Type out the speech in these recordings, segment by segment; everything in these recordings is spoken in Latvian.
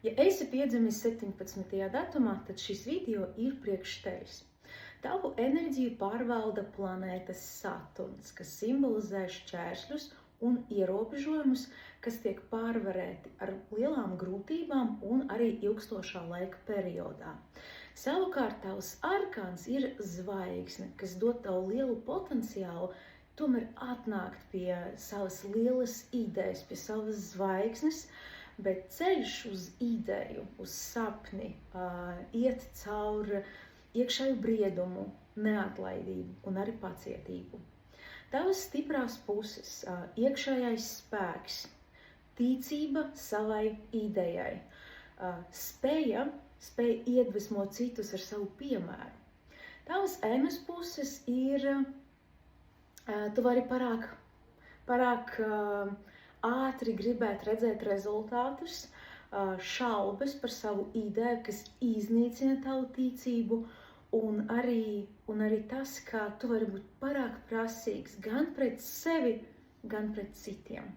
Ja esi piedzimis 17. datumā, tad šis video ir priekš tevis. Tavu enerģiju pārvalda planētas Saturns, kas simbolizē šķēršļus un ierobežojumus, kas tiek pārvarēti ar lielām grūtībām un arī ilgstošā laika periodā. Savukārt tavs arkāns ir zvaigzne, kas dod tev lielu potenciālu tomēr atnākt pie savas lielas idejas, pie savas zvaigznes, bet ceļš uz ideju, uz sapni, iet cauri iekšēju briedumu, neatlaidību un arī pacietību. Tavas stiprās puses, iekšējais spēks, ticība savai idejai, spēja iedvesmot citus ar savu piemēru. Tavas ēnas puses ir, tu vari parāk ātri gribēt redzēt rezultātus, šaubas par savu ideju, kas iznīcina tavu ticību, un arī tas, ka tu vari būt parāk prasīgs gan pret sevi, gan pret citiem.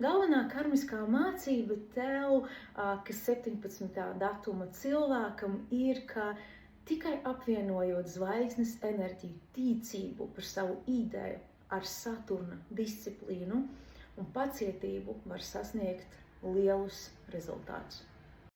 Galvenā karmiskā mācība tev, kas 17. datuma cilvēkam, ir, ka tikai apvienojot zvaigznes enerģiju, ticību par savu ideju ar Saturna disciplīnu un pacietību, var sasniegt lielus rezultātus.